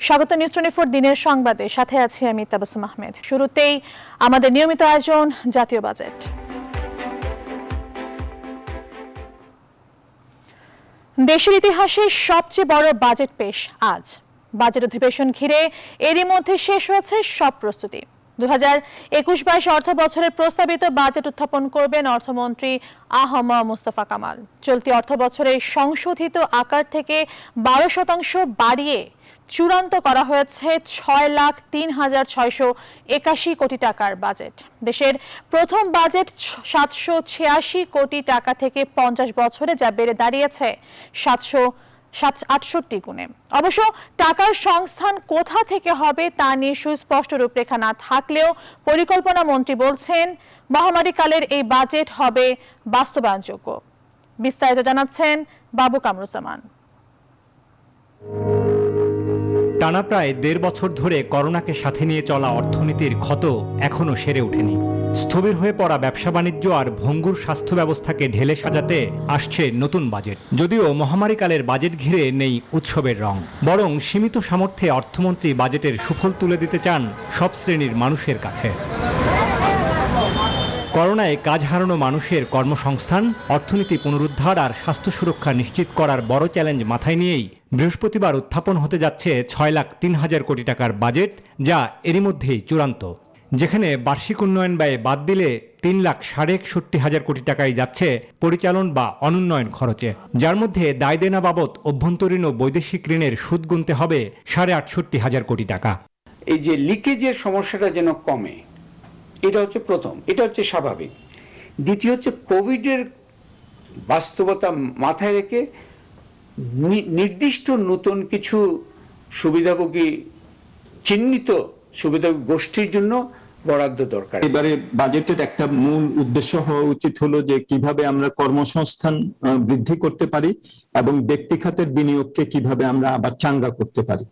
স্বাগত নিউজ 24 দিনের সংবাদে, সাথে আছি আমি তাবাসসুম আহমেদ। শুরুতেই আমাদের নিয়মিত আয়োজন জাতীয় বাজেট। দেশের ইতিহাসে সবচেয়ে বড় বাজেট পেশ আজ। বাজেট অধিবেশন ঘিরে এরই মধ্যে শেষ হয়েছে সব প্রস্তুতি। 2021-22 অর্থ বছরের প্রস্তাবিত বাজেট উত্থাপন করবেন অর্থমন্ত্রী আ.হ.ম মুস্তফা কামাল। চলতি অর্থ বছরের সংশোধিত আকার থেকে 12% বাড়িয়ে চূড়ান্ত করা হয়েছে 6,03,681 কোটি টাকার বাজেট। দেশের প্রথম বাজেট 786 কোটি টাকা থেকে 50 বছরে যা বেড়ে দাঁড়িয়েছে 768 গুণে। অবশ্য টাকার সংস্থান কোথা থেকে হবে তা নিয়ে সুস্পষ্ট রূপরেখা না থাকলেও পরিকল্পনা মন্ত্রী বলছেন মহামারীকালের এই বাজেট হবে বাস্তবায়নযোগ্য। বিস্তারিত জানাচ্ছেন বাবু কামরুজ্জামান। টানা প্রায় 1.5 বছর ধরে করোনাকে সাথে নিয়ে চলা অর্থনীতির ক্ষত এখনো সেরে ওঠেনি। স্থবির হয়ে পড়া ব্যবসা বাণিজ্য আর ভঙ্গুর স্বাস্থ্য ব্যবস্থাকে ঢেলে সাজাতে আসছে নতুন বাজেট। যদিও মহামারীকালের বাজেট ঘিরে নেই উৎসবের রং, বরং সীমিত সামর্থ্যে অর্থমন্ত্রী বাজেটের সুফল তুলে দিতে চান সব শ্রেণীর মানুষের কাছে। করোনায় কাজ হারানো মানুষের কর্মসংস্থান, অর্থনীতি পুনরুদ্ধার আর স্বাস্থ্য সুরক্ষা নিশ্চিত করার বড় চ্যালেঞ্জ মাথায় নিয়েই বৃহস্পতিবার উত্থাপন হতে যাচ্ছে 6,03,000 কোটি টাকার বাজেট, যা এরই মধ্যেই চূড়ান্ত। যেখানে বার্ষিক উন্নয়ন ব্যয় বাদ দিলে 3,61,60,000 কোটি টাকাই যাচ্ছে পরিচালন বা অনুন্নয়ন খরচে, যার মধ্যে দায় দেনা বাবদ অভ্যন্তরীণ ও বৈদেশিক ঋণের সুদ গুনতে হবে 68,500 কোটি টাকা। এই যে লিকেজের সমস্যাটা যেন কমে, এটা হচ্ছে প্রথম, এটা হচ্ছে স্বাভাবিক। দ্বিতীয় হচ্ছে কোভিডের বাস্তবতা মাথায় রেখে নির্দিষ্ট নতুন কিছু সুবিধাভোগী চিহ্নিত সুবিধাভোগী গোষ্ঠীর জন্য বরাদ্দ দরকার। এবারে বাজেটের একটা মূল উদ্দেশ্য হওয়া উচিত হলো যে কিভাবে আমরা কর্মসংস্থান বৃদ্ধি করতে পারি এবং ব্যক্তি খাতের বিনিয়োগকে কিভাবে আমরা আবার চাঙ্গা করতে পারি।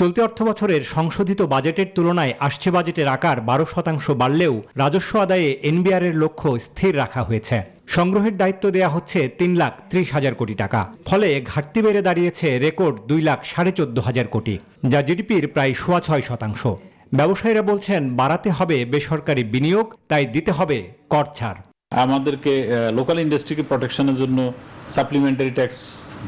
চলতি অর্থ বছরের সংশোধিত বাজেটের তুলনায় আসছে বাজেটের আকার 12% বাড়লেও রাজস্ব আদায়ে এনবিআর-এর লক্ষ্য স্থির রাখা হয়েছে। সংগ্রহের দায়িত্ব দেয়া হচ্ছে 3,30,000 কোটি টাকা। ফলে ঘাটতি বেড়ে দাঁড়িয়েছে রেকর্ড 2,14,500 কোটি, যা জিডিপির প্রায় 6.6%। ব্যবসায়ীরা বলছেন বাড়াতে হবে বেসরকারি বিনিয়োগ, তাই দিতে হবে কর ছাড়। আমাদেরকে লোকাল ইন্ডাস্ট্রিকে প্রোটেকশনের জন্য সাপ্লিমেন্টারি ট্যাক্স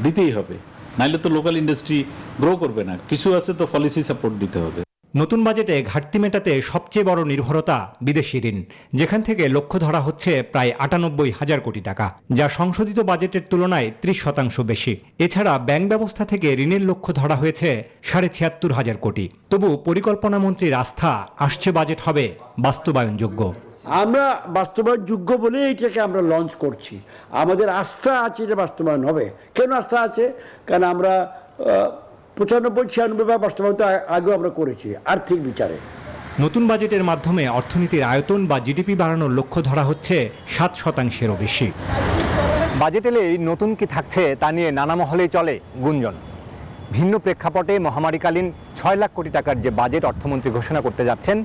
দিতেই হবে, নাইলে তো লোকাল ইন্ডাস্ট্রি গ্রো করবে না। কিছু আছে তো পলিসি সাপোর্ট দিতে হবে। নতুন বাজেটে ঘাটতি মেটাতে সবচেয়ে বড় নির্ভরতা বিদেশি ঋণ, যেখান থেকে লক্ষ্য ধরা হচ্ছে প্রায় 98,000 কোটি টাকা, যা সংশোধিত বাজেটের তুলনায় 30% বেশি। এছাড়া ব্যাংক ব্যবস্থা থেকে ঋণের লক্ষ্য ধরা হয়েছে 76,500 কোটি। তবু পরিকল্পনা মন্ত্রীর আস্থা আসছে বাজেট হবে বাস্তবায়নযোগ্য। আমরা বাস্তবায়নযোগ্য বলে এটাকে আমরা লঞ্চ করছি। আমাদের আস্থা আছে এটা বাস্তবায়ন হবে। কেন আস্থা আছে? কারণ আমরা 95-96 বাস্তবায়ন তো আগেও আমরা করেছি আর্থিক বিচারে। নতুন বাজেটের মাধ্যমে অর্থনীতির আয়তন বা জিডিপি বাড়ানোর লক্ষ্য ধরা হচ্ছে 7%-এরও বেশি। বাজেট এলেই নতুন কি থাকছে তা নিয়ে নানা মহলেই চলে গুঞ্জন। ভিন্ন প্রেক্ষাপটে মহামারীকালীন 6 লাখ কোটি টাকার যে বাজেট অর্থমন্ত্রী ঘোষণা করতে যাচ্ছেন,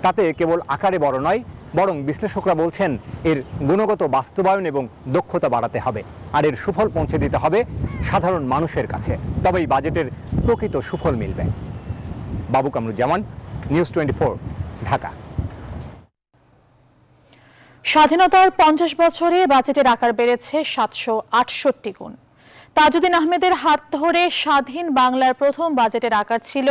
তাতে কেবল আকারে বড় নয়, বরং বিশ্লেষকরা বলছেন এর গুণগত বাস্তবায়ন এবং দক্ষতা বাড়াতে হবে, আর এর সুফল পৌঁছে দিতে হবে সাধারণ মানুষের কাছে। তবেই বাজেটের প্রকৃত সুফল মিলবে। বাবু কামরুজ্জামান, নিউজ 24, ঢাকা। স্বাধীনতার 50 বছরে বাজেটের আকার বেড়েছে 768 গুণ। তাজউদ্দিন আহমেদের হাত ধরে স্বাধীন বাংলার প্রথম বাজেটের আকার ছিল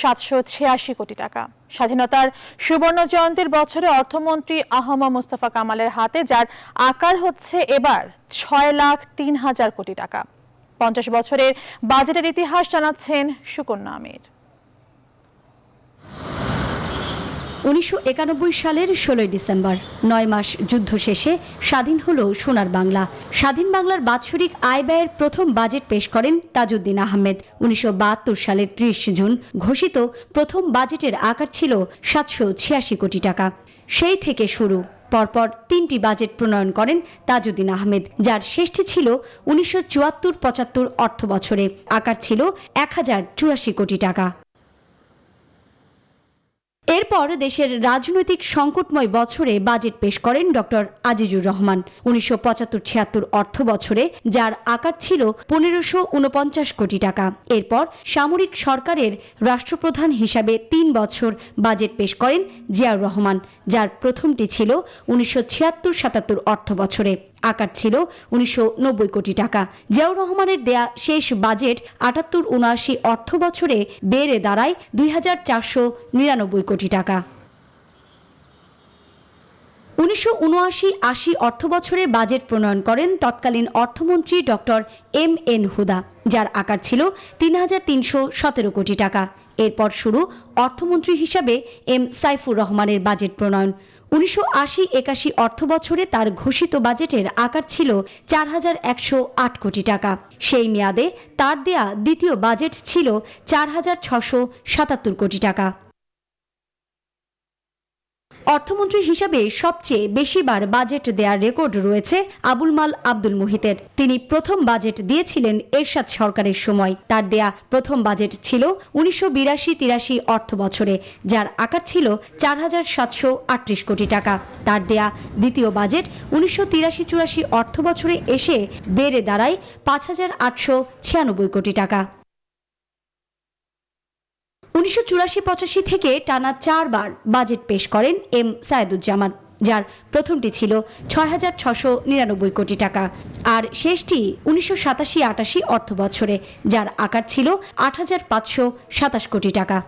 786 কোটি টাকা। স্বাধীনতার সুবর্ণ জয়ন্তীর বছরে অর্থমন্ত্রী আ.হ.ম মুস্তফা কামালের হাতে যার আকার হচ্ছে এবার 6,03,000 কোটি টাকা। 50 বছরের বাজেটের ইতিহাস জানাচ্ছেন সুকন্যা আমির। 1991 সালের 16 ডিসেম্বর 9 মাস যুদ্ধ শেষে স্বাধীন হলো সোনার বাংলা। স্বাধীন বাংলার বাৎসরিক আয় ব্যয়ের প্রথম বাজেট পেশ করেন তাজউদ্দিন আহমেদ। 1972 সালের 30 জুন ঘোষিত প্রথম বাজেটের আকার ছিল 786 কোটি টাকা। সেই থেকে শুরু পরপর 3টি বাজেট প্রণয়ন করেন তাজউদ্দিন আহমেদ, যার শেষটি ছিল 1974-75 অর্থ বছরে। আকার ছিল 1,084 কোটি টাকা। এরপর দেশের রাজনৈতিক সংকটময় বছরে বাজেট পেশ করেন ডক্টর আজিজুর রহমান। 1975-76 অর্থ বছরে যার আকার ছিল 1549 কোটি টাকা। এরপর সামরিক সরকারের রাষ্ট্রপ্রধান হিসাবে 3 বছর বাজেট পেশ করেন জিয়াউর রহমান, যার প্রথমটি ছিল 1976-77 অর্থ বছরে, আকার ছিল 1990 কোটি টাকা। জিয়াউর রহমানের দেয়া শেষ বাজেট 78-79 অর্থ বছরে বেড়ে দাঁড়ায় 2499 কোটি টাকা। 1979-80 অর্থ বছরে বাজেট প্রণয়ন করেন তৎকালীন অর্থমন্ত্রী ডক্টর এম.এন. হুদা, যার আকার ছিল 3317 কোটি টাকা। এরপর শুরু অর্থমন্ত্রী হিসাবে এম সাইফুর রহমানের বাজেট প্রণয়ন। 1980-81 অর্থ বছরে তার ঘোষিত বাজেটের আকার ছিল 4108 কোটি টাকা। সেই মেয়াদে তার দেয়া দ্বিতীয় বাজেট ছিল 4677 কোটি টাকা। অর্থমন্ত্রী হিসাবে সবচেয়ে বেশিবার বাজেট দেওয়ার রেকর্ড রয়েছে আবুল মাল আব্দুল মুহিতের। তিনি প্রথম বাজেট দিয়েছিলেন এরশাদ সরকারের সময়। তার দেয়া প্রথম বাজেট ছিল 1982-83 অর্থ বছরে, যার আকার ছিল 4738 কোটি টাকা। তার দেয়া দ্বিতীয় বাজেট 1983-84 অর্থ বছরে এসে বেড়ে দাঁড়ায় 5896 কোটি টাকা। 1984-85 থেকে টানা 4 বার বাজেট পেশ করেন এম সায়েদুজ্জামান, যার প্রথমটি ছিল 6699 কোটি টাকা আর শেষটি 1987-88 অর্থ বছরে, যার আকার ছিল 8527 কোটি টাকা।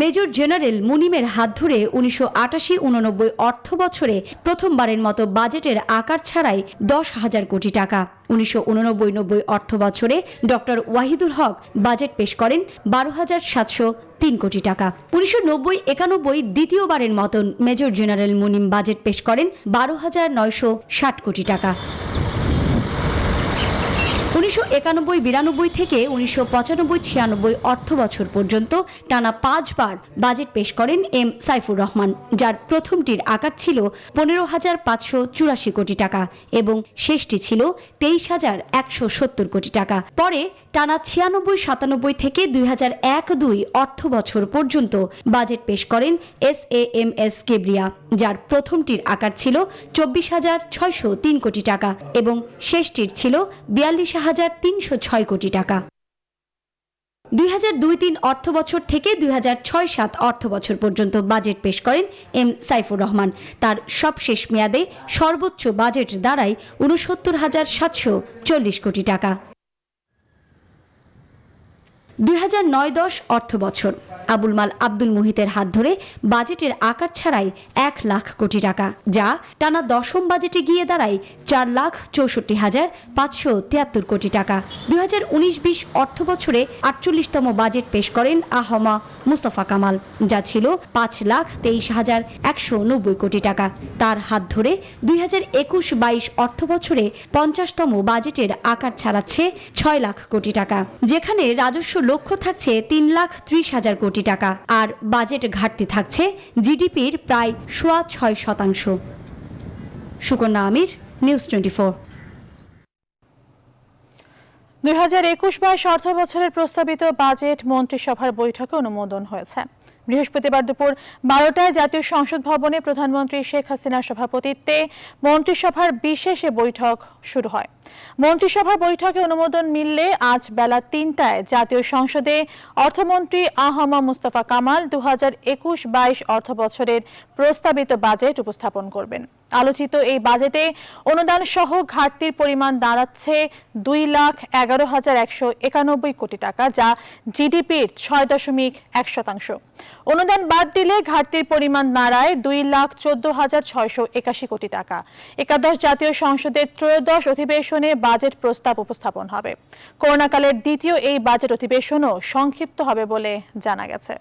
মেজর জেনারেল মুনিমের হাত ধরে 1988-89 অর্থ বছরে প্রথমবারের মতো বাজেটের আকার ছাড়াই 10,000 কোটি টাকা। 1989-90 অর্থ বছরে ডক্টর ওয়াহিদুল হক বাজেট পেশ করেন 12,703 কোটি টাকা। 1990-91 দ্বিতীয়বারের মতন মেজর জেনারেল মুনিম বাজেট পেশ করেন 12,960 কোটি টাকা। 1991-92 থেকে 1995-96 অর্থ বছর পর্যন্ত টানা 5 বার বাজেট পেশ করেন এম সাইফুর রহমান, যার প্রথমটির আকার ছিল 15,584 কোটি টাকা এবং শেষটি ছিল 23,170 কোটি টাকা। পরে টানা 96-97 থেকে 2001-02 অর্থ বছর পর্যন্ত বাজেট পেশ করেন SAMS কেবরিয়া, যার প্রথমটির আকার ছিল 24,603 কোটি টাকা এবং শেষটির ছিল 42,306 কোটি টাকা। 2002-03 অর্থ বছর থেকে 2006-07 অর্থ বছর পর্যন্ত বাজেট পেশ করেন এম সাইফুর রহমান। তার সবশেষ মেয়াদে সর্বোচ্চ বাজেট দাঁড়ায় 69,740 কোটি টাকা। 2009-10 অর্থ বছর আবুল মাল আব্দুল মুহিতের হাত ধরে বাজেটের আকার ছাড়াই 1 লাখ কোটি টাকা, যা টানা 10ম বাজেটে গিয়ে দাঁড়ায় 4,64,573 কোটি টাকা। 2019-20 অর্থ বছরে 48তম বাজেট পেশ করেন আহমা মুস্তফা কামাল, যা ছিল 5,23,190 কোটি টাকা। তার হাত ধরে 2021-22 অর্থ বছরে 50তম বাজেটের আকার ছাড়াচ্ছে 6 লাখ কোটি টাকা, যেখানে রাজস্ব লক্ষ্য থাকছে 3,30,000 কোটি টাকা আর বাজেট ঘাটতি থাকছে জিডিপির প্রায় 6.6%। সুকন্যা আমির, নিউজ 24। 2021-22 অর্থ বছরের প্রস্তাবিত বাজেট মন্ত্রিসভার বৈঠকে অনুমোদন হয়েছে। বৃহস্পতিবার দুপুর 12টায় জাতীয় সংসদ ভবনে প্রধানমন্ত্রী শেখ হাসিনার সভাপতিত্বে মন্ত্রিসভার বিশেষ বৈঠক শুরু হয়। মন্ত্রিসভার বৈঠকে অনুমোদন মিললে আজ বেলা 3টায় জাতীয় সংসদে অর্থমন্ত্রী আহমা মুস্তফা কামাল 2021-22 অর্থ বছরের প্রস্তাবিত বাজেট উপস্থাপন করবেন। আলোচিত এই বাজেটে অনুদান সহ ঘাটতির পরিমাণ দাঁড়াচ্ছে 2,11,191 কোটি টাকা, যা জিডিপির 6.1%। অনুদান বাদ দিলে ঘাটতির পরিমাণ দাঁড়ায় 2,14,681 কোটি টাকা। একাদশ জাতীয় সংসদের ত্রয়োদশ অধিবেশনে বাজেট প্রস্তাব উপস্থাপন হবে। করোনাকালের দ্বিতীয় এই বাজেট অধিবেশনও সংক্ষিপ্ত হবে বলে জানা গেছে।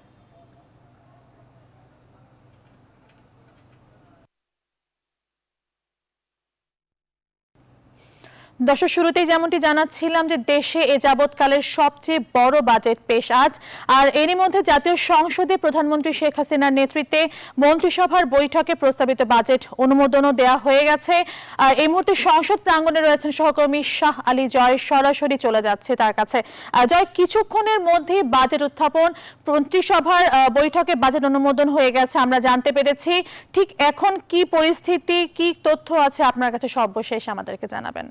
দর্শক, শুরুতেই যেমনটি জানাচ্ছিলাম যে দেশে এ যাবৎকালের সবচেয়ে বড় বাজেট পেশ আজ। আর এরই মধ্যে জাতীয় সংসদে প্রধানমন্ত্রী শেখ হাসিনার নেতৃত্বে মন্ত্রিসভার বৈঠকে প্রস্তাবিত বাজেট অনুমোদনও দেওয়া হয়ে গেছে। আর এই মুহূর্তে সংসদ প্রাঙ্গণে রয়েছেন সহকর্মী শাহ আলী জয়, সরাসরি চলে যাচ্ছে তার কাছে। জয়, কিছুক্ষণের মধ্যে বাজেট উত্থাপন, মন্ত্রিসভার বৈঠকে বাজেট অনুমোদন হয়ে গেছে আমরা জানতে পেরেছি। ঠিক এখন কি পরিস্থিতি, কি তথ্য আছে আপনার কাছে সর্বশেষ আমাদেরকে জানাবেন।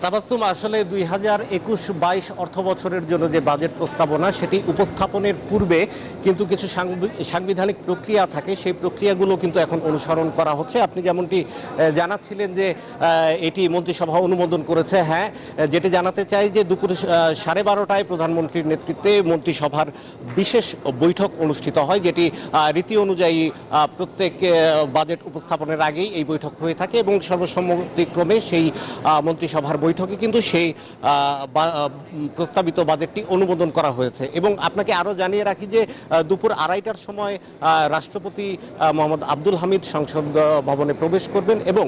তাবাসসুম, আসলে 2021-22 অর্থ বছরের জন্য যে বাজেট প্রস্তাবনা সেটি উপস্থাপনের পূর্বে কিন্তু কিছু সাংবিধানিক প্রক্রিয়া থাকে, সেই প্রক্রিয়াগুলো কিন্তু এখন অনুসরণ করা হচ্ছে। আপনি যেমনটি জানাচ্ছিলেন যে এটি মন্ত্রিসভা অনুমোদন করেছে। হ্যাঁ, যেটি জানাতে চাই যে দুপুর 12:30টায় প্রধানমন্ত্রীর নেতৃত্বে মন্ত্রিসভার বিশেষ বৈঠক অনুষ্ঠিত হয়, যেটি রীতি অনুযায়ী প্রত্যেক বাজেট উপস্থাপনের আগেই এই বৈঠক হয়ে থাকে এবং সর্বসম্মতিক্রমে সেই মন্ত্রিসভার বৈঠকে কিন্তু সেই প্রস্তাবিত বাজেটটি অনুমোদন করা হয়েছে। এবং আপনাকে আরও জানিয়ে রাখি যে দুপুর 2:30টার সময় রাষ্ট্রপতি মোহাম্মদ আব্দুল হামিদ সংসদ ভবনে প্রবেশ করবেন এবং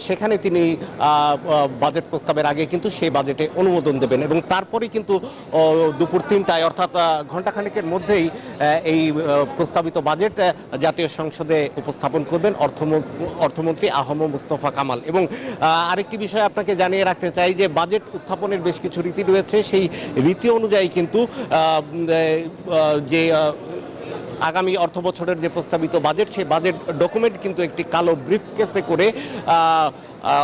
সেখানে তিনি বাজেট প্রস্তাবের আগে কিন্তু সেই বাজেটে অনুমোদন দেবেন এবং তারপরে কিন্তু দুপুর 3টায় অর্থাৎ ঘণ্টাখানেকের মধ্যেই এই প্রস্তাবিত বাজেট জাতীয় সংসদে উপস্থাপন করবেন অর্থমন্ত্রী আহম মুস্তফা কামাল। এবং আরেকটি বিষয় আপনাকে জানিয়ে রাখতে চাই যে বাজেট উত্থাপনের বেশ কিছু রীতি রয়েছে, সেই রীতি অনুযায়ী কিন্তু যে আগামী অর্থ বছরের যে প্রস্তাবিত বাজেট, সেই বাজেট ডকুমেন্ট কিন্তু একটি কালো ব্রিফকেসে করে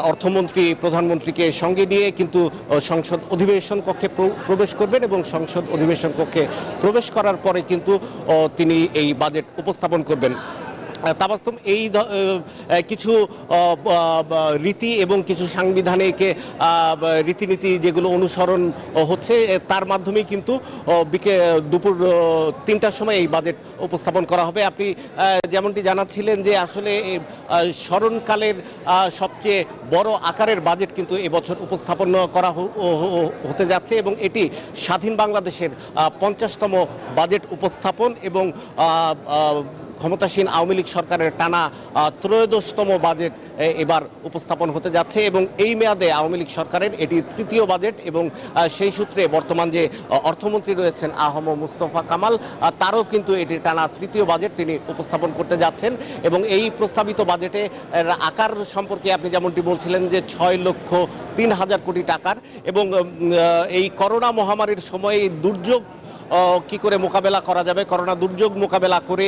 অর্থমন্ত্রী প্রধানমন্ত্রীকে সঙ্গে নিয়ে কিন্তু সংসদ অধিবেশন কক্ষে প্রবেশ করবেন এবং সংসদ অধিবেশন কক্ষে প্রবেশ করার পরে কিন্তু তিনি এই বাজেট উপস্থাপন করবেন। তাবাসসুম, এই কিছু রীতি এবং কিছু সাংবিধানিক রীতিনীতি যেগুলো অনুসরণ হচ্ছে, তার মাধ্যমেই কিন্তু দুপুর 3টার সময় এই বাজেট উপস্থাপন করা হবে। আপনি যেমনটি জানাচ্ছিলেন যে আসলে স্মরণকালের সবচেয়ে বড় আকারের বাজেট কিন্তু এবছর উপস্থাপন করা হতে যাচ্ছে এবং এটি স্বাধীন বাংলাদেশের 50তম বাজেট উপস্থাপন এবং ক্ষমতাসীন আওয়ামী লীগ সরকারের টানা 13তম বাজেট এবার উপস্থাপন হতে যাচ্ছে এবং এই মেয়াদে আওয়ামী লীগ সরকারের এটি 3য় বাজেট এবং সেই সূত্রে বর্তমান যে অর্থমন্ত্রী রয়েছেন আহম মুস্তফা কামাল, তারও কিন্তু এটি টানা 3য় বাজেট তিনি উপস্থাপন করতে যাচ্ছেন। এবং এই প্রস্তাবিত বাজেটে আকার সম্পর্কে আপনি যেমনটি বলছিলেন যে 6,03,000 কোটি টাকার এবং এই করোনা মহামারীর সময়ে দুর্যোগ কি করে মোকাবেলা করা যাবে, করোনা দুর্যোগ মোকাবেলা করে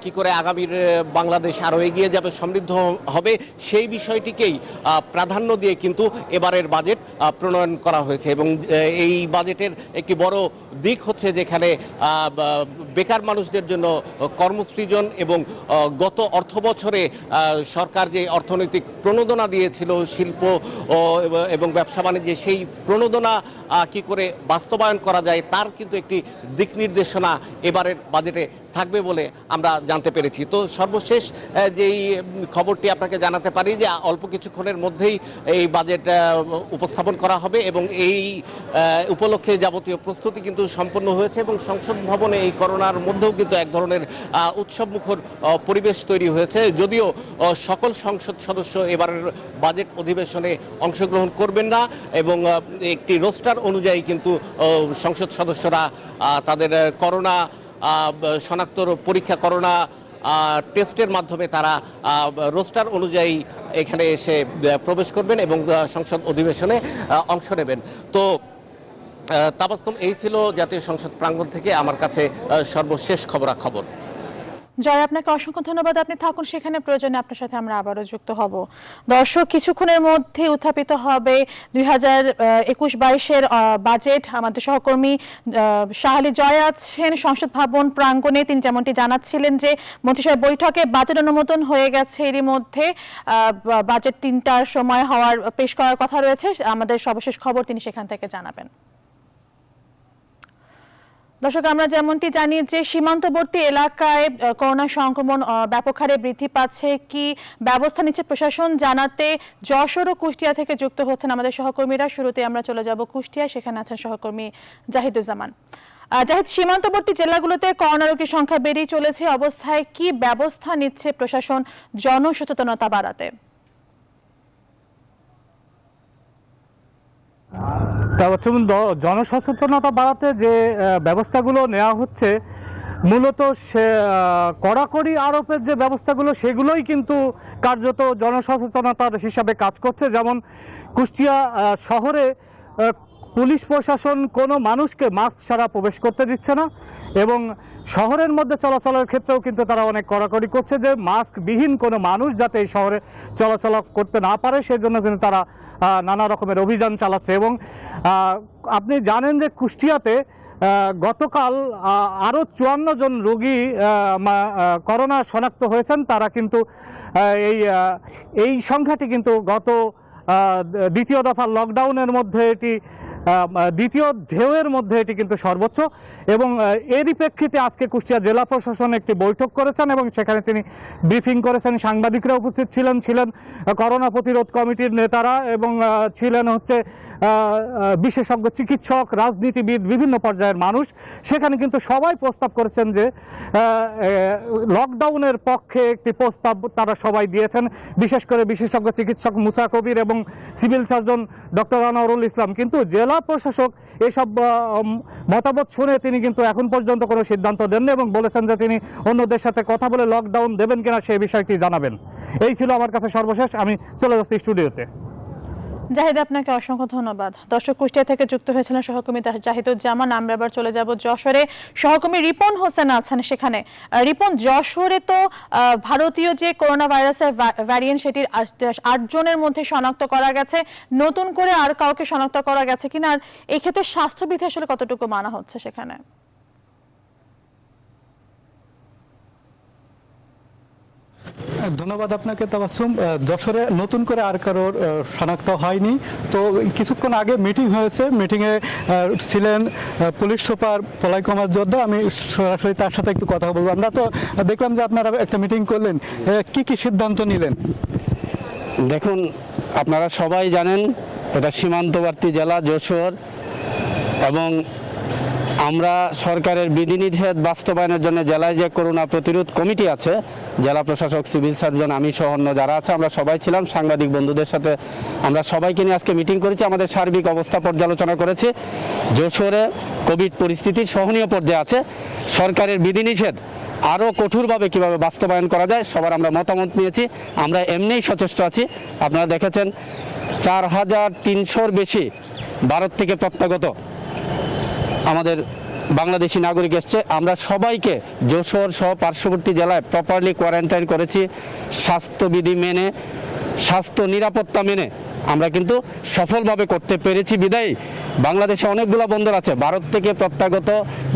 কি করে আগামীর বাংলাদেশ আরও এগিয়ে যাবে, সমৃদ্ধ হবে, সেই বিষয়টিকেই প্রাধান্য দিয়ে কিন্তু এবারের বাজেট প্রণয়ন করা হয়েছে। এবং এই বাজেটের একটি বড় দিক হচ্ছে যেখানে বেকার মানুষদের জন্য কর্মসৃজন এবং গত অর্থ বছরে সরকার যে অর্থনৈতিক প্রণোদনা দিয়েছিল শিল্প এবং ব্যবসা বাণিজ্যে, সেই প্রণোদনা কি করে বাস্তবায়ন করা যায় তার কিন্তু একটি দিক নির্দেশনা এবারের বাজেটে থাকবে বলে আমরা জানতে পেরেছি। তো সর্বশেষ যেই খবরটি আপনাকে জানাতে পারি যে অল্প কিছুক্ষণের মধ্যেই এই বাজেট উপস্থাপন করা হবে এবং এই উপলক্ষে যাবতীয় প্রস্তুতি কিন্তু সম্পন্ন হয়েছে এবং সংসদ ভবনে এই করোনার মধ্যেও কিন্তু এক ধরনের উৎসবমুখর পরিবেশ তৈরি হয়েছে। যদিও সকল সংসদ সদস্য এবারের বাজেট অধিবেশনে অংশগ্রহণ করবেন না এবং একটি রোস্টার অনুযায়ী কিন্তু সংসদ সদস্যরা তাদের করোনা শনাক্ত পরীক্ষা, করোনা টেস্টের মাধ্যমে তারা রোস্টার অনুযায়ী এখানে এসে প্রবেশ করবেন এবং সংসদ অধিবেশনে অংশ নেবেন। তো তাবাসসুম, এই ছিল জাতীয় সংসদ প্রাঙ্গণ থেকে আমার কাছে সর্বশেষ খবরাখবর। জয়, আপনাকে অসংখ্য ধন্যবাদ। আপনি থাকুন সেখানে, প্রয়োজনে আপনার সাথে আমরা আবারও যুক্ত হব। দর্শক, কিছুক্ষণের মধ্যে উত্থাপিত হবে 2021-22-এর বাজেট। আমাদের সহকর্মী শাহ আলী জয় আছেন সংসদ ভবন প্রাঙ্গণে। তিনি যেমনটি জানাচ্ছিলেন যে মন্ত্রিসভার বৈঠকে বাজেট অনুমোদন হয়ে গেছে, এরই মধ্যে বাজেট 3টার সময় পেশ করার কথা রয়েছে। আমাদের সর্বশেষ খবর তিনি সেখান থেকে জানাবেন। দর্শক, আমরা যেমনটি জানি যে সীমান্তবর্তী এলাকায় করোনা সংক্রমণ ব্যাপক হারে বৃদ্ধি পাচ্ছে, কি ব্যবস্থা নিচ্ছে প্রশাসন জানাতে যশোর ও কুষ্টিয়া থেকে যুক্ত হচ্ছেন আমাদের সহকর্মীরা। শুরুতে আমরা চলে যাব কুষ্টিয়া, সেখানে আছেন সহকর্মী জাহিদুজ্জামান। জাহিদ, সীমান্তবর্তী জেলাগুলোতে করোনা রোগীর সংখ্যা বেড়েই চলেছে, অবস্থায় কি ব্যবস্থা নিচ্ছে প্রশাসন জনসচেতনতা বাড়াতে? জনসচেতনতা বাড়াতে যে ব্যবস্থাগুলো নেওয়া হচ্ছে, মূলত সে কড়াকড়ি আরোপের যে ব্যবস্থাগুলো সেগুলোই কিন্তু কার্যত জনসচেতনতার হিসাবে কাজ করছে। যেমন কুষ্টিয়া শহরে পুলিশ প্রশাসন কোনো মানুষকে মাস্ক ছাড়া প্রবেশ করতে দিচ্ছে না, এবং শহরের মধ্যে চলাচলের ক্ষেত্রেও কিন্তু তারা অনেক কড়াকড়ি করছে যে মাস্কবিহীন কোনো মানুষ যাতে এই শহরে চলাচল করতে না পারে, সেজন্য কিন্তু তারা নানা রকমের অভিযান চালাচ্ছে। এবং আপনি জানেন যে কুষ্টিয়াতে গতকাল আরও 54 জন রোগী করোনা শনাক্ত হয়েছেন। তারা কিন্তু এই সংখ্যাটি কিন্তু গত দ্বিতীয় দফা লকডাউনের মধ্যে এটি দ্বিতীয় ঢেউয়ের মধ্যে এটি কিন্তু সর্বোচ্চ। এবং এরই প্রেক্ষিতে আজকে কুষ্টিয়া জেলা প্রশাসন একটি বৈঠক করেছেন এবং সেখানে তিনি ব্রিফিং করেছেন। সাংবাদিকরা উপস্থিত ছিলেন করোনা প্রতিরোধ কমিটির নেতারা, এবং ছিলেন বিশেষজ্ঞ চিকিৎসক, রাজনীতিবিদ, বিভিন্ন পর্যায়ের মানুষ। সেখানে কিন্তু সবাই প্রস্তাব করেছেন যে লকডাউনের পক্ষে একটি প্রস্তাব তারা সবাই দিয়েছেন, বিশেষ করে বিশেষজ্ঞ চিকিৎসক মুসা কবির এবং civil surgeon doctor Anwarul Islam. কিন্তু জেলা প্রশাসক এসব মতামত শুনে তিনি কিন্তু এখন পর্যন্ত কোনো সিদ্ধান্ত দেননি এবং বলেছেন যে তিনি অন্যদের সাথে কথা বলে লকডাউন দেবেন কিনা সেই বিষয়টি জানাবেন। এই ছিল আমার কাছে সর্বশেষ। আমি চলে যাচ্ছি স্টুডিওতে। জাহিদ, আপনাকে অসংখ্য ধন্যবাদ। দর্শক, কুষ্টিয়া থেকে যুক্ত হয়েছিলেন সহকর্মী জাহিদুজ্জামান। আমরা এবার চলে যাব যশোরে। সহকর্মী রিপন হোসেন আছেন সেখানে। রিপন, যশোরে তো ভারতীয় যে করোনা ভাইরাসের ভ্যারিয়েন্ট সেটির 8 জনের মধ্যে শনাক্ত করা গেছে, নতুন করে আর কাউকে শনাক্ত করা গেছে কিনা, আর এই ক্ষেত্রে স্বাস্থ্যবিধি আসলে কতটুকু মানা হচ্ছে সেখানে? ধন্যবাদ আপনাকে তাবাসসুম। যশোরে নতুন করে আর কারোর শনাক্ত হয়নি। তো কিছুক্ষণ আগে মিটিং হয়েছে, মিটিংয়ে ছিলেন পুলিশ সুপার পলাই কুমার যোদ্ধা। আমি সরাসরি তার সাথে একটু কথা বলবো। আমরা তো দেখলাম যে আপনারা একটা মিটিং করলেন, কি কি সিদ্ধান্ত নিলেন? দেখুন, আপনারা সবাই জানেন এটা সীমান্তবর্তী জেলা যশোর, এবং আমরা সরকারের বিধিনিষেধ বাস্তবায়নের জন্য জেলায় যে করোনা প্রতিরোধ কমিটি আছে, জেলা প্রশাসক, সিভিল সার্জন, আমি সহ অন্য যারা আছে, আমরা সবাই ছিলাম। সাংবাদিক বন্ধুদের সাথে আমরা সবাইকে নিয়ে আজকে মিটিং করেছি, আমাদের সার্বিক অবস্থা পর্যালোচনা করেছি। যশোরে কোভিড পরিস্থিতি সহনীয় পর্যায়ে আছে। সরকারের বিধিনিষেধ আরও কঠোরভাবে কিভাবে বাস্তবায়ন করা যায় সবার আমরা মতামত নিয়েছি। আমরা এমনিই সচেষ্ট আছি। আপনারা দেখেছেন 4300-র বেশি ভারত থেকে প্রত্যাগত আমাদের বাংলাদেশি নাগরিক এসছে। আমরা সবাইকে যশোর সহ পার্শ্ববর্তী জেলায় প্রপারলি কোয়ারেন্টাইন করেছি, স্বাস্থ্যবিধি মেনে, স্বাস্থ্য নিরাপত্তা মেনে আমরা কিন্তু সফলভাবে করতে পেরেছি। বিদায়ী বাংলাদেশে অনেকগুলো বন্দর আছে, ভারত থেকে প্রত্যাগত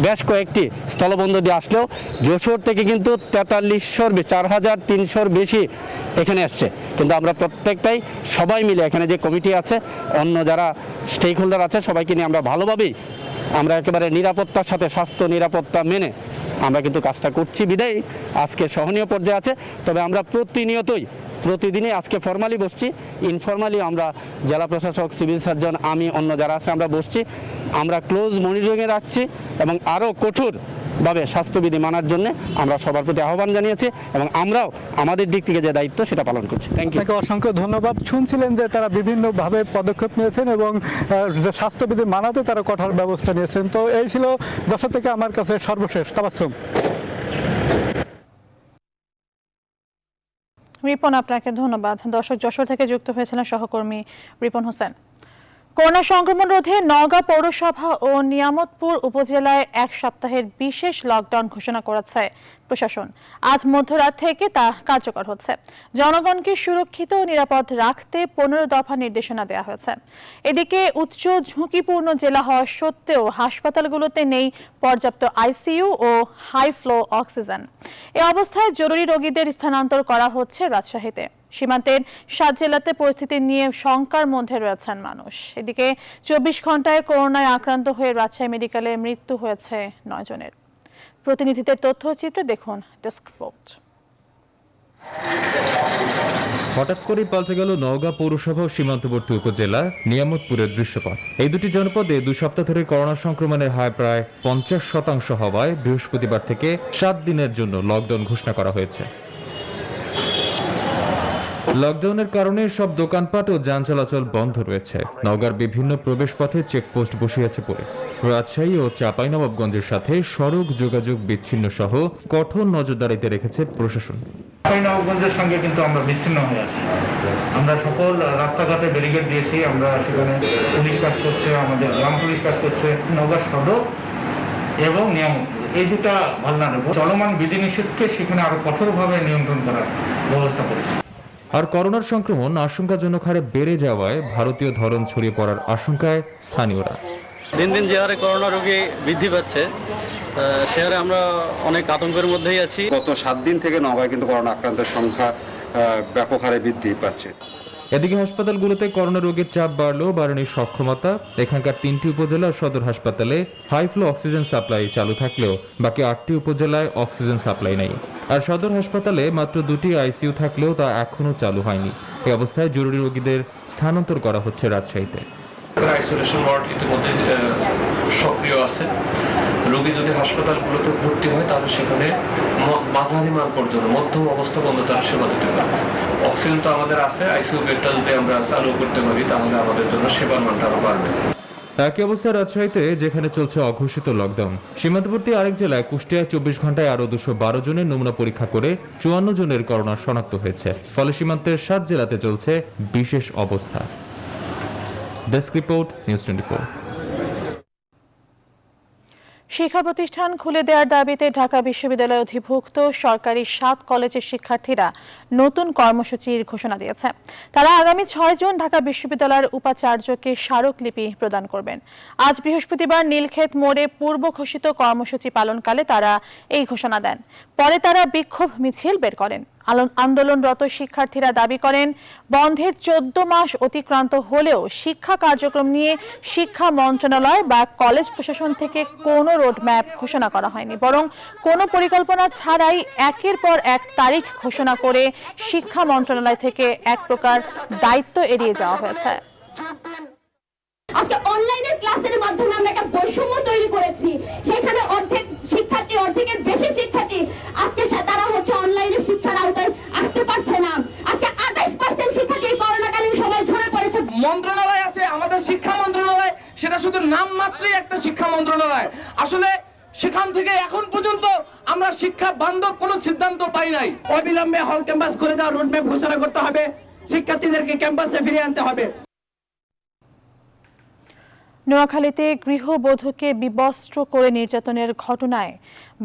বেশ কয়েকটি স্থলবন্দর দিয়ে আসলেও যশোর থেকে কিন্তু 4300-4300-র বেশি এখানে আসছে। কিন্তু আমরা প্রত্যেকটাই সবাই মিলে, এখানে যে কমিটি আছে, অন্য যারা স্টেক হোল্ডার আছে, সবাইকে নিয়ে আমরা ভালোভাবেই আমরা একেবারে নিরাপত্তার সাথে স্বাস্থ্য নিরাপত্তা মেনে আমরা কিন্তু কাজটা করছি। বিদায়ী আজকে সহনীয় পর্যায়ে আছে। তবে আমরা প্রতিদিনই আজকে ফর্মালি বসছি, ইনফর্মালি আমরা জেলা প্রশাসক, সিভিল সার্জন, আমি, অন্য যারা আছে আমরা বসছি। আমরা ক্লোজ মনিটরিংয়ে রাখছি এবং আরও কঠোরভাবে স্বাস্থ্যবিধি মানার জন্য আমরা সবার প্রতি আহ্বান জানিয়েছি, এবং আমরাও আমাদের দিক থেকে যে দায়িত্ব সেটা পালন করছি। Thank you. আপনাকে অসংখ্য ধন্যবাদ। শুনছিলেন যে তারা বিভিন্নভাবে পদক্ষেপ নিয়েছেন এবং যে স্বাস্থ্যবিধি মানাতে তারা কঠোর ব্যবস্থা নিয়েছেন। তো এই ছিল যশোর থেকে আমার কাছে সর্বশেষ। তাবাসসুম। রিপন, আপনাকে ধন্যবাদ। দর্শক, যশোর থেকে যুক্ত হয়েছিলেন সহকর্মী রিপন হোসেন। করোনা সংক্রমণ রোধে নওগাঁ পৌরসভা ও নিয়ামতপুর উপজেলায় 1 সপ্তাহের বিশেষ লকডাউন ঘোষণা করেছে প্রশাসন। আজ মধ্যরাত থেকে তা কার্যকর হচ্ছে। জনগণকে সুরক্ষিত ও নিরাপদ রাখতে 15 দফা নির্দেশনা দেওয়া হয়েছে। এদিকে উচ্চ ঝুঁকিপূর্ণ জেলা হওয়া সত্ত্বেও হাসপাতালগুলোতে নেই পর্যাপ্ত আইসিইউ ও হাই ফ্লো অক্সিজেন। এ অবস্থায় জরুরি রোগীদের স্থানান্তর করা হচ্ছে রাজশাহীতে। সীমান্তের 7 জেলাতে পরিস্থিতি নিয়ে শঙ্কার মধ্যে রয়েছেন মানুষ। এদিকে 24 ঘন্টায় করোনায় আক্রান্ত হয়ে রাজশাহী মেডিকেলে মৃত্যু হয়েছে 9 জনের। প্রতিনিধিদের তথ্যচিত্রে দেখুন ডেস্ক রিপোর্ট। হঠাৎ করেই পাল্টে গেল নওগাঁ পৌরসভা ও সীমান্তবর্তী উপজেলা নিয়ামতপুরের দৃশ্যপট। এই দুটি জনপদে 2 সপ্তাহ ধরে করোনা সংক্রমণের হার প্রায় 50% হওয়ায় বৃহস্পতিবার থেকে 7 দিনের জন্য লকডাউন ঘোষণা করা হয়েছে। লকডাউনের কারণে সব দোকানপাট ও যান চলাচল বন্ধ রয়েছে। নওগাঁর বিভিন্ন প্রবেশপথে চেকপোস্ট বসিয়েছে পুলিশ। রাজশাহী ও চাঁপাইনবাবগঞ্জের সাথে সড়ক যোগাযোগ বিচ্ছিন্ন সহ কঠোর নজরদারিতে রেখেছে প্রশাসন। চাঁপাইনবাবগঞ্জের সঙ্গে কিন্তু আমরা বিচ্ছিন্ন হয়ে আছি। আমরা সকল রাস্তাঘাটে ব্যারিকেড দিয়েছি, আমরা সেখানে পুলিশ কাজ করছে, আমাদের গ্রাম পুলিশ কাজ করছে। নওগাঁ সদর এবং নিয়ামতপুর এই দুটা ভালনারেবল, চলমান বিধিনিষেধকে সেখানে আরো কঠোরভাবে নিয়ন্ত্রণ করার ব্যবস্থা করেছে। আর করোনার সংক্রমণ আশঙ্কাজনক হারে বেড়ে যাওয়ায় ভারতীয় ধরন ছড়িয়ে পড়ার আশঙ্কায় স্থানীয়রা। দিন দিন যে হারে করোনা রোগী বৃদ্ধি পাচ্ছে সে হারে আমরা অনেক আতঙ্কের মধ্যেই আছি। গত 7 দিন থেকে নওগাঁয় কিন্তু করোনা আক্রান্তের সংখ্যা ব্যাপক হারে বৃদ্ধি পাচ্ছে। এদিকে হাসপাতালগুলোতে করোনা রোগীর চাপ বাড়লেও বাড়েনি সক্ষমতা। এখানকার 3টি উপজেলার সদর হাসপাতালে হাই ফ্লো অক্সিজেন সাপ্লাই চালু থাকলেও বাকি 8টি উপজেলায় অক্সিজেন সাপ্লাই নেই। আর সদর হাসপাতালে মাত্র 2টি আইসিইউ থাকলেও তা এখনো চালু হয়নি। এই অবস্থায় জরুরি রোগীদের স্থানান্তর করা হচ্ছে রাজশাহীতে। আইসোলেশন ওয়ার্ড ইতিমধ্যে সক্রিয় আছে। রোগী যদি হাসপাতালগুলোতে ভর্তি হয় তাহলে সেখানে মাঝারি মান পর্যন্ত মধ্যম অবস্থা পর্যন্ত তারা সেবা দিতে পারবে। অক্সিজেন তো আমাদের আছে, আইসিইউ বেডটা যদি আমরা চালু করতে পারি তাহলে আমাদের জন্য সেবার মানটা আরো বাড়বে। একই অবস্থায় রাজশাহীতে যেখানে চলছে অঘোষিত লকডাউন, সীমান্তবর্তী আরেক জেলায় কুষ্টিয়ায় 24 ঘন্টায় আরো 212 জনের নমুনা পরীক্ষা করে 54 জনের করোনা শনাক্ত হয়েছে। ফলে সীমান্তের 7 জেলাতে চলছে বিশেষ অবস্থা। Desk report, news 24। শিক্ষা প্রতিষ্ঠান খুলে দেওয়ার দাবিতে ঢাকা বিশ্ববিদ্যালয় অধিভুক্ত সরকারি 7 কলেজের শিক্ষার্থীরা নতুন কর্মসূচির ঘোষণা দিয়েছে। তারা আগামী 6 জুন ঢাকা বিশ্ববিদ্যালয়ের উপাচার্যকে স্মারকলিপি প্রদান করবেন। আজ বৃহস্পতিবার নীলক্ষেত মোড়ে পূর্ব ঘোষিত কর্মসূচি পালনকালে তারা এই ঘোষণা দেন। পরে তারা বিক্ষোভ মিছিল বের করেন। আন্দোলনরত শিক্ষার্থীরা দাবি করেন, বন্ধের 14 মাস অতিক্রান্ত হলেও শিক্ষা কার্যক্রম নিয়ে শিক্ষা মন্ত্রণালয় বা কলেজ প্রশাসন থেকে কোনো রোডম্যাপ ঘোষণা করা হয়নি, বরং কোনো পরিকল্পনা ছাড়াই একের পর এক তারিখ ঘোষণা করে শিক্ষা মন্ত্রণালয় থেকে এক প্রকার দায়িত্ব এড়িয়ে যাওয়া হয়েছে। আজকে অনলাইনের ক্লাসের মাধ্যমে আমরা একটা বৈষম্য তৈরি করেছি। সেখানে অর্ধেক শিক্ষার্থী, অর্ধেকের বেশি শিক্ষার্থী আজকে তারা হচ্ছে অনলাইনে শিক্ষার আওতায় আসতে পারছে না। আজকে 28% শিক্ষার্থী করোনাকালীন সময় ঝরে পড়েছে। মন্ত্রণালয় আছে আমাদের শিক্ষা মন্ত্রণালয়, সেটা শুধু নাম মাত্রই একটা শিক্ষা মন্ত্রণালয়। আসলে সেখান থেকে এখন পর্যন্ত আমরা শিক্ষা বান্ধব কোনো সিদ্ধান্ত পাই নাই। অবিলম্বে হল ক্যাম্পাস করে দেওয়ার রোডম্যাপ ঘোষণা করতে হবে, শিক্ষার্থীদেরকে ক্যাম্পাসে ফিরিয়ে আনতে হবে। নোয়াখালীতে গৃহবধূকে বিবস্ত্র করে নির্যাতনের ঘটনায়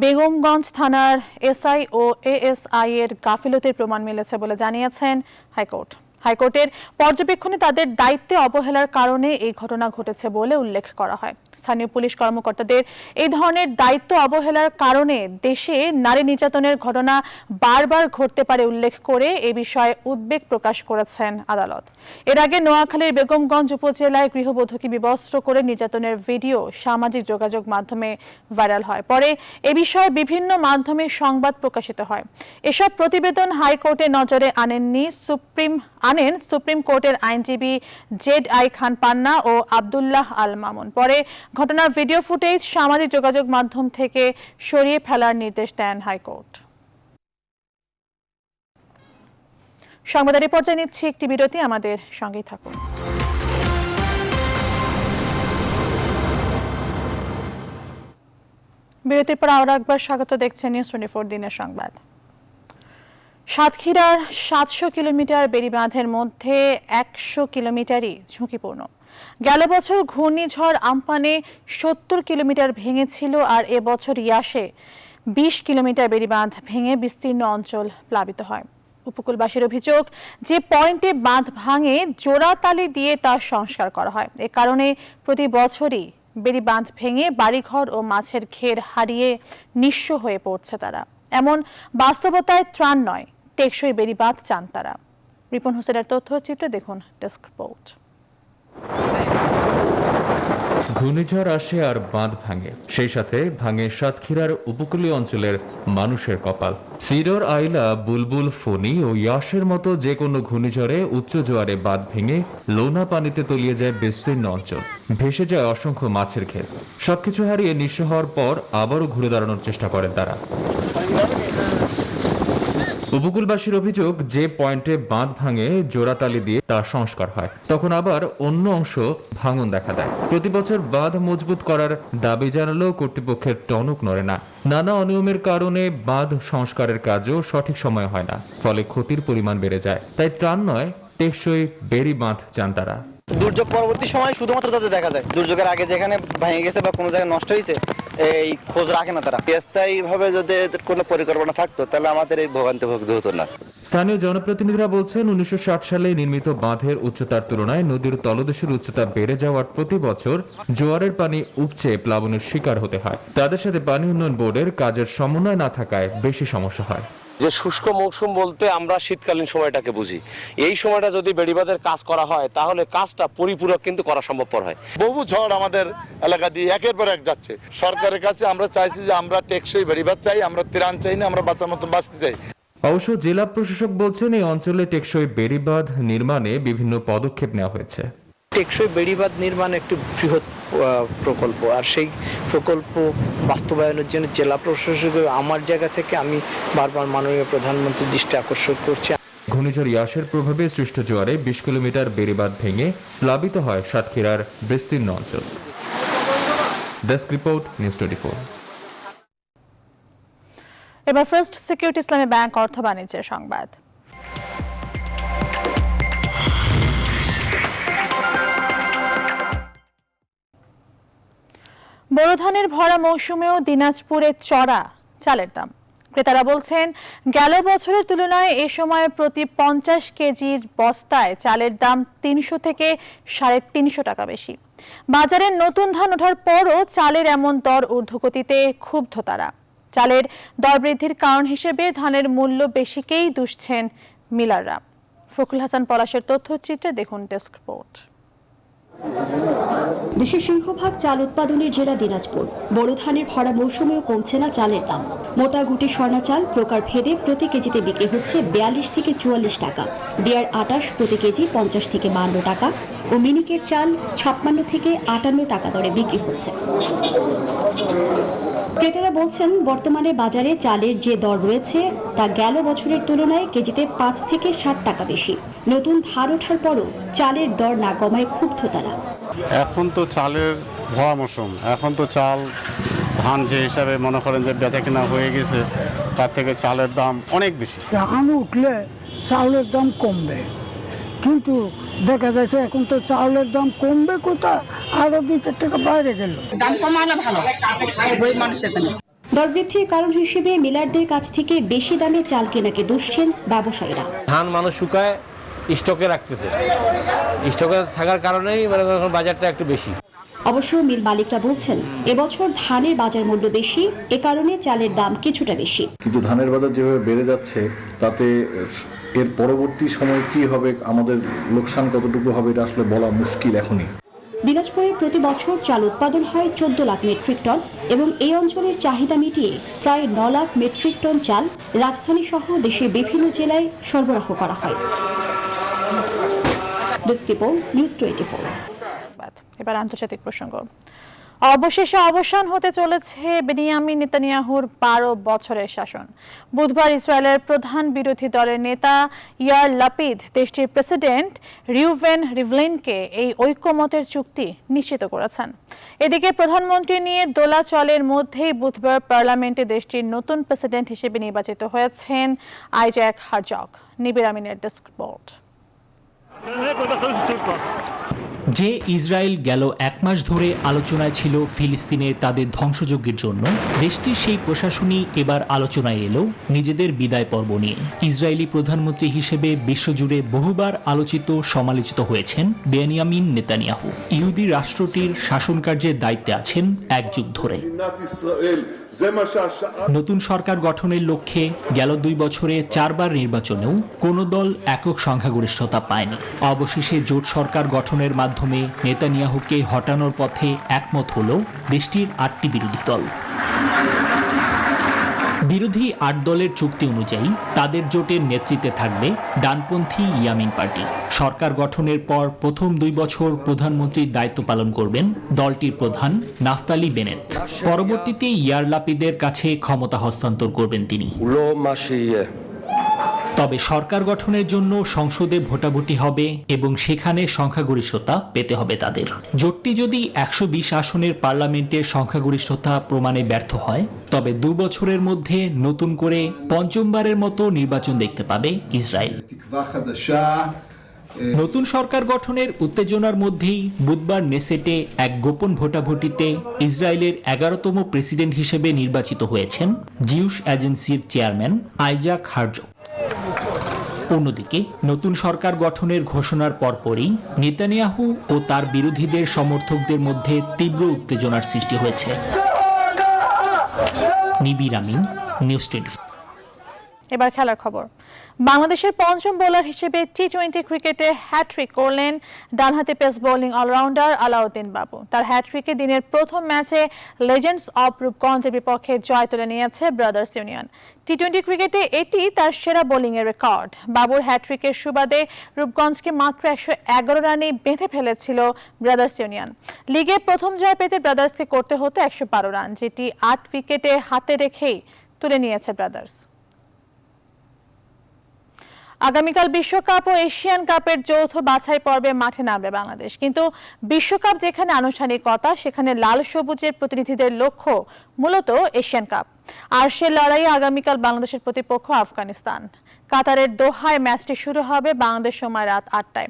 বেগমগঞ্জ থানার এসআই ও এএসআই এর গাফিলতির প্রমাণ মিলেছে বলে জানিয়েছেন হাইকোর্ট। হাইকোর্টের পর্যবেক্ষণে তাদের দায়িত্বে অবহেলার কারণে এই ঘটনা ঘটেছে বলে উল্লেখ করা হয়। স্থানীয় পুলিশ কর্মকর্তাদের এই ধরনের দায়িত্ব অবহেলার কারণে দেশে নারী নির্যাতনের ঘটনা বারবার ঘটতে পারে উল্লেখ করে এ বিষয়ে উদ্বেগ প্রকাশ করেছেন আদালত। এর আগে নোয়াখালীর বেগমগঞ্জ উপজেলায় গৃহবধূকে বিবস্ত্র করে নির্যাতনের ভিডিও সামাজিক যোগাযোগ মাধ্যমে ভাইরাল হয়। পরে এ বিষয়ে বিভিন্ন মাধ্যমে সংবাদ প্রকাশিত হয়। এসব প্রতিবেদন হাইকোর্টের নজরে আনেন সুপ্রিম কোর্টের আইনজীবী জেড.আই খান পান্না ও আব্দুল্লাহ আল মামুন। পরে ঘটনার ভিডিও ফুটেজ সামাজিক যোগাযোগ মাধ্যম থেকে সরিয়ে ফেলার নির্দেশ দেন হাইকোর্ট। সংবাদের এই পর্যায়ে নিচ্ছি একটি বিরতি, আমাদের সঙ্গেই থাকুন। বিরতির পর আরও একবার স্বাগত, দেখছেন নিউজ 24 দিনের সংবাদ। সাতক্ষীরার 700 কিলোমিটার বেড়িবাঁধের মধ্যে 100 কিলোমিটারই ঝুঁকিপূর্ণ। গেল বছর ঘূর্ণিঝড় আম্পানে 70 কিলোমিটার ভেঙেছিল, আর এবছর ইয়াসে 20 কিলোমিটার বেড়িবাঁধ ভেঙে বিস্তীর্ণ অঞ্চল প্লাবিত হয়। উপকূলবাসীর অভিযোগ, যে পয়েন্টে বাঁধ ভাঙে জোড়াতালি দিয়ে তার সংস্কার করা হয়। এ কারণে প্রতি বছরই বেড়িবাঁধ ভেঙে বাড়িঘর ও মাছের ঘের হারিয়ে নিঃস্ব হয়ে পড়ছে তারা। এমন বাস্তবতায় ত্রাণ নয়, টেকসই বেড়িবাঁধ চান তারা। রিপন হোসেনের তথ্যচিত্রে দেখুন ডেস্ক রিপোর্ট। ঘূর্ণিঝড় আসে আর বাঁধ ভাঙে, সেই সাথে ভাঙে সাতক্ষীরার উপকূলীয় অঞ্চলের মানুষের কপাল। সিডর, আইলা, বুলবুল, ফণী ও ইয়াসের মতো যে কোনো ঘূর্ণিঝড়ে উচ্চ জোয়ারে বাঁধ ভেঙে লোনা পানিতে তলিয়ে যায় বিস্তীর্ণ অঞ্চল, ভেসে যায় অসংখ্য মাছের ক্ষেত। সবকিছু হারিয়ে নিঃস্ব হওয়ার পর আবারও ঘুরে দাঁড়ানোর চেষ্টা করেন তারা। উপকূলবাসীর অভিযোগ, যে পয়েন্টে বাঁধ ভাঙে জোড়াতালি দিয়ে তা সংস্কার হয়, তখন আবার অন্য অংশ ভাঙন দেখা দেয়। প্রতি বছর বাঁধ মজবুত করার দাবি জানালেও কর্তৃপক্ষের টনক নড়ে না। নানা অনিয়মের কারণে বাঁধ সংস্কারের কাজও সঠিক সময় হয় না, ফলে ক্ষতির পরিমাণ বেড়ে যায়। তাই ত্রাণ নয়, টেকসই বেড়ি বাঁধ চান তারা। দুর্যোগ পরবর্তী সময় শুধুমাত্র তাদের দেখা যায়, দুর্যোগের আগে যেখানে ভেঙে গেছে বা কোনো জায়গায় নষ্ট হয়েছে এই খোঁজ রাখে না তারা। স্থায়ীভাবে যদি কোনো পরিকল্পনা থাকতো তাহলে আমাদের এই ভোগান্তি ভুগতে হতো না। স্থানীয় জনপ্রতিনিধিরা বলছেন, 1960 সালে নির্মিত বাঁধের উচ্চতার তুলনায় নদীর তলদেশের উচ্চতা বেড়ে যাওয়ার প্রতি বছর জোয়ারের পানি উপচে প্লাবনের শিকার হতে হয়। তাদের সাথে পানি উন্নয়ন বোর্ডের কাজের সমন্বয় না থাকায় বেশি সমস্যা হয়। যে শুষ্ক মৌসুম বলতে আমরা শীতকালীন সময়টাকে বুঝি। এই সময়টা যদি বেড়িবাঁধের কাজ করা হয় তাহলে কাজটা পরিপূরক কিন্তু করা সম্ভবপর হয়। বহু ঝড় আমাদের এলাকা দিয়ে একের পর এক যাচ্ছে। সরকারের কাছে আমরা চাইছি যে আমরা টেকসই বেড়িবাঁধ চাই, আমরা ত্রাণ চাই না, আমরা বাঁচার মতন বাঁচতে চাই। অবশ্য জেলা প্রশাসক বলছেন, এই অঞ্চলে টেকসই বেড়িবাঁধ নির্মাণে বিভিন্ন পদক্ষেপ নেওয়া হয়েছে। টেকসই বেড়িবাঁধ নির্মাণ একটি বৃহৎ প্রকল্প, আর সেই প্রকল্প বাস্তবায়নের জন্য জেলা প্রশাসক আমার জায়গা থেকে আমি বারবার মাননীয় প্রধানমন্ত্রীর দৃষ্টি আকর্ষণ করছি। ঘূর্ণিঝড় ইয়াসের প্রভাবে সৃষ্ট জোয়ারে 20 কিলোমিটার বেড়িবাঁধ ভেঙে প্লাবিত হয় সাতক্ষীরার বিস্তীর্ণ অঞ্চল। Desk report, news 24। এবার ফার্স্ট সিকিউরিটি ইসলামী ব্যাংক অর্থ বাণিজ্যের সংবাদ। বোরো ধানের ভরা মৌসুমেও দিনাজপুরে চড়া চালের দাম। ক্রেতারা বলছেন, গেল বছরের তুলনায় এ সময় প্রতি 50 কেজির বস্তায় চালের দাম 300 থেকে 350 টাকা বেশি। বাজারে নতুন ধান ওঠার পরও চালের এমন দর ঊর্ধ্বগতিতে ক্ষুব্ধ তারা। চালের দর বৃদ্ধির কারণ হিসেবে ধানের মূল্য বেশিকেই দুষছেন মিলাররা। ফখরুল হাসান পলাশের তথ্যচিত্রে দেখুন ডেস্ক রিপোর্ট। দেশের সিংহভাগ চাল উৎপাদনের জেলা দিনাজপুর। বোরো ধানের ভরা মৌসুমেও কমছে না চালের দাম। মোটা গুটি স্বর্ণা চাল প্রকার ভেদে প্রতি কেজিতে বিক্রি হচ্ছে 42 থেকে 44 টাকা, বিয়ার 28 প্রতি কেজি 50 থেকে 52 টাকা ও মিনিকেট চাল 56 থেকে 58 টাকা দরে বিক্রি হচ্ছে। ক্রেতারা বলছেন, বর্তমানে বাজারে চালের যে দর রয়েছে তা গেল বছরের তুলনায় কেজিতে 5 থেকে 60 টাকা বেশি। নতুন ধান ওঠার পরও চালের দর না কমায় ক্ষুব্ধ তারা। এখন তো চালের ভরা মৌসুম, এখন তো চাল ধান যে হিসাবে মনে করেন যে বেচা কেনা হয়ে গেছে, তার থেকে চালের দাম অনেক বেশি। ধান উঠলে চাউলের দাম কমবে, কিন্তু দেখা যাচ্ছে এখন তো চাউলের দাম কমবে কোথায়, আরো 2-4 টাকা বাইরে গেল। দাম কমানো ভালো মানুষের জন্য। দর বৃদ্ধির কারণ হিসেবে মিলারদের কাছ থেকে বেশি দামে চাল কেনাকে দুষছেন ব্যবসায়ীরা। ধান মানুষ শুকায় স্টকে রাখতেছে, স্টকে থাকার কারণেই বাজারটা একটু বেশি। অবশ্য মিল মালিকরা বলছেন, এবছর ধানের বাজার মূল্য বেশি, এ কারণে চালের দাম কিছুটা বেশি। কিন্তু ধানের বাজার যেভাবে বেড়ে যাচ্ছে তাতে এর পরবর্তী সময় কি হবে, আমাদের লোকসান কতটুকু হবে, এটা আসলে বলা মুশকিল এখনই। দিনাজপুরে প্রতি বছর চাল উৎপাদন হয় 14 লাখ মেট্রিক টন এবং এই অঞ্চলের চাহিদা মিটিয়ে প্রায় 9 লাখ মেট্রিক টন চাল রাজধানী সহ দেশের বিভিন্ন জেলায় সরবরাহ করা হয়। Desk report, news 24। এবার আন্তর্জাতিক প্রসঙ্গ। অবশেষে অবসান হতে চলেছে বেনিয়ামিন নেতানিয়াহুর 12 বছরের শাসন। বুধবার ইসরায়েলের প্রধান বিরোধী দলের নেতা ইয়ার লাপিদ দেশটির প্রেসিডেন্ট রিউভেন রিভলিনকে এই ঐক্যমতের চুক্তি নিশ্চিত করেছেন। এদিকে প্রধানমন্ত্রী নিয়ে দোলাচলের মধ্যেই বুধবার পার্লামেন্টে দেশটির নতুন প্রেসিডেন্ট হিসেবে নির্বাচিত হয়েছেন আইজ্যাক হারজগ। নিবির আমিনের ডেস্ক রিপোর্ট। যে ইসরায়েল গেল 1 মাস ধরে আলোচনায় ছিল ফিলিস্তিনে তাদের ধ্বংসযজ্ঞের জন্য, দেশটির সেই প্রশাসনই এবার আলোচনায় এলো নিজেদের বিদায় পর্ব নিয়ে। ইসরায়েলি প্রধানমন্ত্রী হিসেবে বিশ্বজুড়ে বহুবার আলোচিত সমালোচিত হয়েছেন বেনিয়ামিন নেতানিয়াহু। ইহুদি রাষ্ট্রটির শাসনকার্যের দায়িত্বে আছেন 1 যুগ ধরে। নতুন সরকার গঠনের লক্ষ্যে গেল 2 বছরে 4 বার নির্বাচনেও কোনো দল একক সংখ্যাগরিষ্ঠতা পায়নি। অবশেষে জোট সরকার গঠনের মাধ্যমে নেতানিয়াহুকে হটানোর পথে একমত হল দেশটির 8টি বিরোধী দল। বিরোধী 8 দলের চুক্তি অনুযায়ী তাদের জোটের নেতৃত্বে থাকবে ডানপন্থী ইয়ামিন পার্টি। সরকার গঠনের পর প্রথম 2 বছর প্রধানমন্ত্রীর দায়িত্ব পালন করবেন দলটির প্রধান নাফতালি বেনেট। পরবর্তীতে ইয়ার লাপিদের কাছে ক্ষমতা হস্তান্তর করবেন তিনি। তবে সরকার গঠনের জন্য সংসদে ভোটাভুটি হবে এবং সেখানে সংখ্যাগরিষ্ঠতা পেতে হবে তাদের। জোটটি যদি 120 আসনের পার্লামেন্টের সংখ্যাগরিষ্ঠতা প্রমাণে ব্যর্থ হয় তবে 2 বছরের মধ্যে নতুন করে পঞ্চমবারের মতো নির্বাচন দেখতে পাবে ইসরায়েল। নতুন সরকার গঠনের উত্তেজনার মধ্যেই বুধবার নেসেটে এক গোপন ভোটাভুটিতে ইসরায়েলের 11তম প্রেসিডেন্ট হিসেবে নির্বাচিত হয়েছেন জিউস এজেন্সির চেয়ারম্যান আইজাক হারজগ। অন্যদিকে নতুন সরকার গঠনের ঘোষণার পরপরই নেতানিয়াহু ও তার বিরোধীদের সমর্থকদের মধ্যে তীব্র উত্তেজনার সৃষ্টি হয়েছে। নিবির আমিন, নিউজ 24। এবার খেলার খবর। বাংলাদেশের পঞ্চম বোলার হিসেবে টি-20 ক্রিকেটে হ্যাট্রিক করলেন ডানহাতি পেস বোলিং অলরাউন্ডার আলাউদ্দিন বাবু। তার হ্যাট্রিকে দিনের প্রথম ম্যাচে লেজেন্ডস অব রূপগঞ্জের বিপক্ষে জয় তুলে নিয়েছে ব্রাদার্স ইউনিয়ন। টি-20 ক্রিকেটে এটি তার সেরা বোলিংয়ের রেকর্ড। বাবুর হ্যাট্রিকের সুবাদে রূপগঞ্জকে মাত্র 111 রানে বেঁধে ফেলেছিল ব্রাদার্স ইউনিয়ন। লিগে প্রথম জয় পেতে ব্রাদার্সকে করতে হতো 112 রান, যেটি 8 উইকেটে হাতে রেখেই তুলে নিয়েছে ব্রাদার্স। আগামীকাল বিশ্বকাপ ও এশিয়ান কাপের যৌথ বাছাই পর্বে মাঠে নামবে বাংলাদেশ। কিন্তু বিশ্বকাপ যেখানে আনুষ্ঠানিকতা, সেখানে লাল সবুজের প্রতিনিধিদের লক্ষ্য মূলত এশিয়ান কাপ। আর সে লড়াইয়ে আগামীকাল বাংলাদেশের প্রতিপক্ষ আফগানিস্তান। কাতারের দোহায় ম্যাচটি শুরু হবে বাংলাদেশ সময় রাত 8টায়।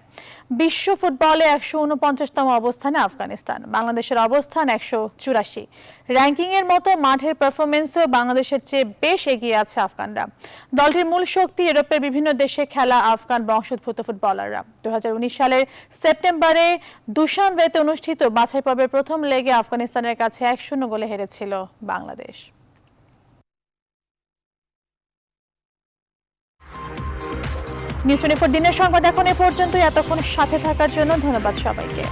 বিশ্ব ফুটবলে 149তম অবস্থানে আফগানিস্তান, বাংলাদেশের অবস্থান 184। র্যাঙ্কিংয়ের মতো মাঠের পারফরমেন্সেও বাংলাদেশের চেয়ে বেশ এগিয়ে আছে আফগানরা। দলটির মূল শক্তি ইউরোপের বিভিন্ন দেশে খেলা আফগান বংশোদ্ভূত ফুটবলাররা। 2019 সালের সেপ্টেম্বরে দুশানবেতে অনুষ্ঠিত বাছাই পর্বের প্রথম লেগে আফগানিস্তানের কাছে 1-0 গোলে হেরেছিল বাংলাদেশ। নিউজ 24 দিনের সংবাদ এখন এ পর্যন্ত। এতক্ষণ সাথে থাকার জন্য ধন্যবাদ সবাইকে।